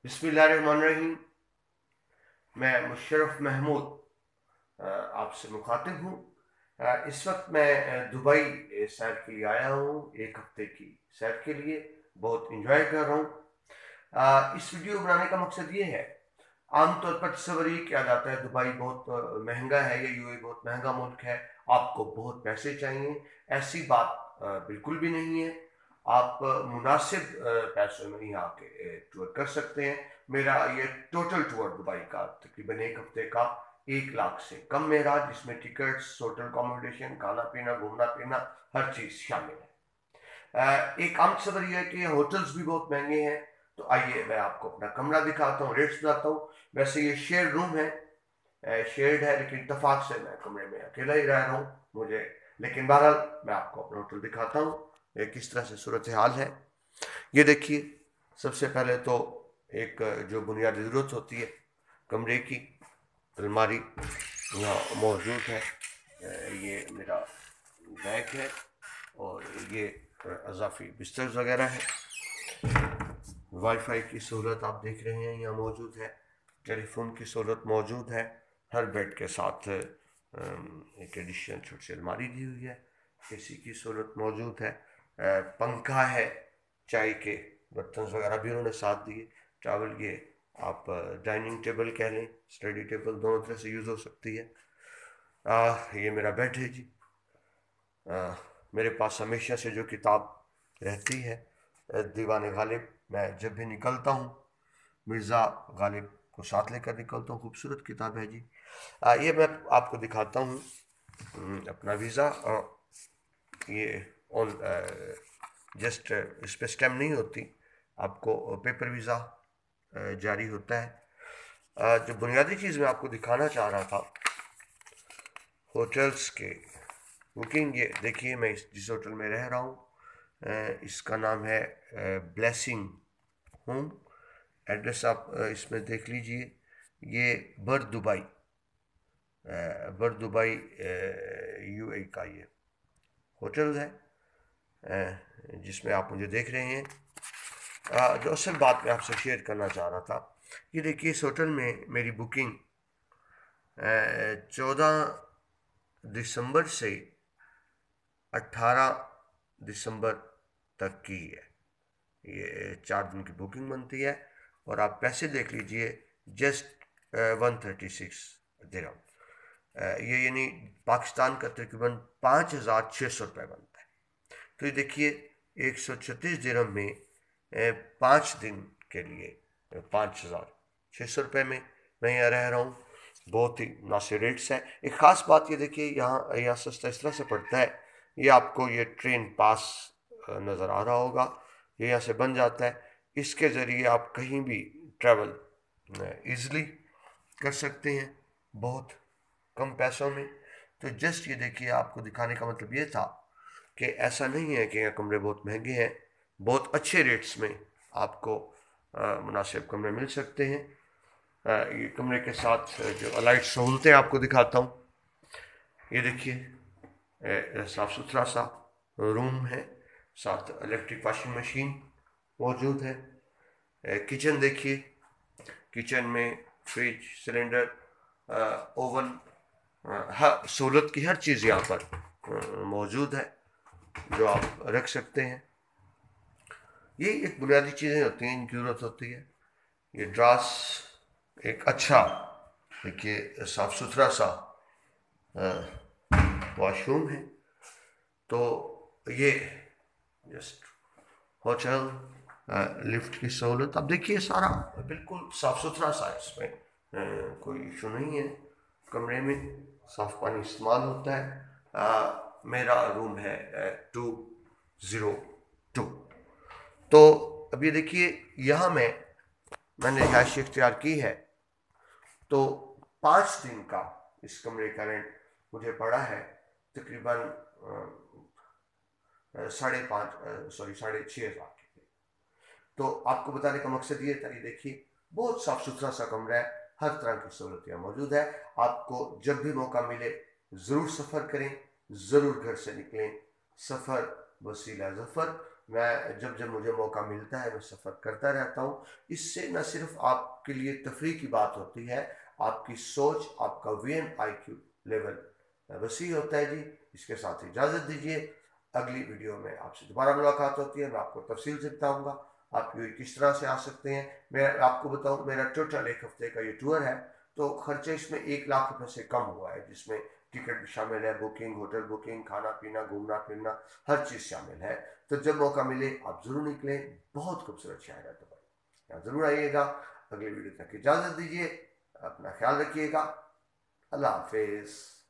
बिस्मिल्लाहिर्रहमानिर्रहीम। मैं मुशर्रफ महमूद आपसे मुखातिब हूँ। इस वक्त मैं दुबई सैर के लिए आया हूँ, एक हफ्ते की सैर के लिए। बहुत इंजॉय कर रहा हूँ। इस वीडियो बनाने का मकसद ये है, आमतौर पर तस्वर ये किया जाता है दुबई बहुत महंगा है या यूएई बहुत महंगा मुल्क है, आपको बहुत पैसे चाहिए। ऐसी बात बिल्कुल भी नहीं है। आप मुनासिब पैसों में यहाँ के टूर कर सकते हैं। मेरा ये टोटल टूर दुबई का तकरीबन एक हफ्ते का 1 लाख से कम में रहा, जिसमें टिकट्स, होटल अकोमोडेशन, खाना पीना, घूमना फिरना, हर चीज़ शामिल है। एक आम खबर यह है कि होटल्स भी बहुत महंगे हैं। तो आइए मैं आपको अपना कमरा दिखाता हूँ, रेट्स बताता हूँ। वैसे ये शेयर रूम है, शेयर्ड है, लेकिन इतफाक से मैं कमरे में अकेला ही रह रहा हूँ मुझे। लेकिन बहरहाल मैं आपको अपना होटल दिखाता हूँ, ये किस तरह से सूरत हाल है। ये देखिए, सबसे पहले तो एक जो बुनियादी ज़रूरत होती है कमरे की, अलमारी यहाँ मौजूद है। ये मेरा बैग है और ये अजाफी बिस्तर वगैरह है। वाईफाई की सहूलत आप देख रहे हैं यहाँ मौजूद है। टेलीफोन की सहूलत मौजूद है। हर बेड के साथ एक एडिशनल छोटी सी अलमारी दी हुई है। एसी की सहूलत मौजूद है। पंखा है, चाय के बर्तन वगैरह भी उन्होंने साथ दिए। ट्रैवल ये आप डाइनिंग टेबल कह लें, स्टडी टेबल, दोनों तरह से यूज़ हो सकती है। ये मेरा बेड है जी। मेरे पास हमेशा से जो किताब रहती है, दीवान गालिब, मैं जब भी निकलता हूँ मिर्ज़ा गालिब को साथ लेकर निकलता हूँ। खूबसूरत किताब है जी। ये मैं आपको दिखाता हूँ अपना वीज़ा। ये ऑन जस्ट इस पर स्टैम्प नहीं होती, आपको पेपर वीज़ा जारी होता है। जो बुनियादी चीज़ मैं आपको दिखाना चाह रहा था होटल्स के बुकिंग, ये देखिए मैं जिस होटल में रह रहा हूँ इसका नाम है ब्लेसिंग होम। एड्रेस आप इसमें देख लीजिए। ये बर दुबई यूएई का ये होटल है जिसमें आप मुझे देख रहे हैं। जो असल बात मैं आपसे शेयर करना चाह रहा था, ये देखिए इस होटल में मेरी बुकिंग 14 दिसंबर से 18 दिसंबर तक की है। ये 4 दिन की बुकिंग बनती है और आप पैसे देख लीजिए, जस्ट 136 दिरहम। ये यानी पाकिस्तान का तकरीबन 5,600 रुपये बनता है। तो ये देखिए 136 दिरहम में 5 दिन के लिए 5,600 रुपये में मैं यहाँ रह रहा हूँ। बहुत ही मुनासिब रेट्स है। एक ख़ास बात ये देखिए, यहाँ यहाँ सस्ता इस तरह से पड़ता है, ये आपको ये ट्रेन पास नज़र आ रहा होगा, ये यहाँ से बन जाता है। इसके ज़रिए आप कहीं भी ट्रैवल ईज़िली कर सकते हैं बहुत कम पैसों में। तो जस्ट ये देखिए, आपको दिखाने का मतलब ये था कि ऐसा नहीं है कि यहाँ कमरे बहुत महंगे हैं, बहुत अच्छे रेट्स में आपको मुनासिब कमरे मिल सकते हैं। ये कमरे के साथ जो अलाइट सहूलतें आपको दिखाता हूँ। ये देखिए साफ़ सुथरा सा रूम है, साथ इलेक्ट्रिक वॉशिंग मशीन मौजूद है। किचन देखिए, किचन में फ्रिज, सिलेंडर, ओवन, हर सहूलत की हर चीज़ यहाँ पर मौजूद है जो आप रख सकते हैं। ये एक बुनियादी चीज़ें होती हैं, इनकी ज़रूरत होती है। ये ड्रास एक अच्छा, देखिए साफ़ सुथरा सा वॉशरूम है। तो ये जस्ट होटल लिफ्ट की सहूलत, अब देखिए सारा बिल्कुल साफ़ सुथरा सा है, इसमें कोई इशू नहीं है। कमरे में साफ़ पानी इस्तेमाल होता है। मेरा रूम है 202। तो अब ये देखिए, यहाँ मैंने रिहाइश इख्तियार की है। तो 5 दिन का इस कमरे का रेंट मुझे पड़ा है तकरीबन 5.5 के। तो आपको बताने का मकसद ये था, ये देखिए बहुत साफ सुथरा सा कमरा है, हर तरह की सहूलतें मौजूद है। आपको जब भी मौका मिले ज़रूर सफ़र करें, ज़रूर घर से निकलें। सफ़र वसीला ज़फ़र। मैं जब जब मुझे मौका मिलता है मैं सफ़र करता रहता हूँ। इससे न सिर्फ आपके लिए तफरीह की बात होती है, आपकी सोच, आपका VN IQ लेवल वसी होता है जी। इसके साथ इजाज़त दीजिए, अगली वीडियो में आपसे दोबारा मुलाकात होती है। मैं आपको तफसील से बताऊँगा आप ये किस तरह से आ सकते हैं। मैं आपको बताऊँ, मेरा टोटल 1 हफ्ते का ये टूर है, तो खर्चे इसमें 1 लाख रुपए से कम हुआ है, जिसमें टिकट भी शामिल है, बुकिंग, होटल बुकिंग, खाना पीना, घूमना फिरना, हर चीज़ शामिल है। तो जब मौका मिले आप ज़रूर निकलें, बहुत खूबसूरत शहर है दुबई, यहाँ ज़रूर आइएगा। अगली वीडियो तक इजाज़त दीजिए, अपना ख्याल रखिएगा, अल्लाह हाफिज़।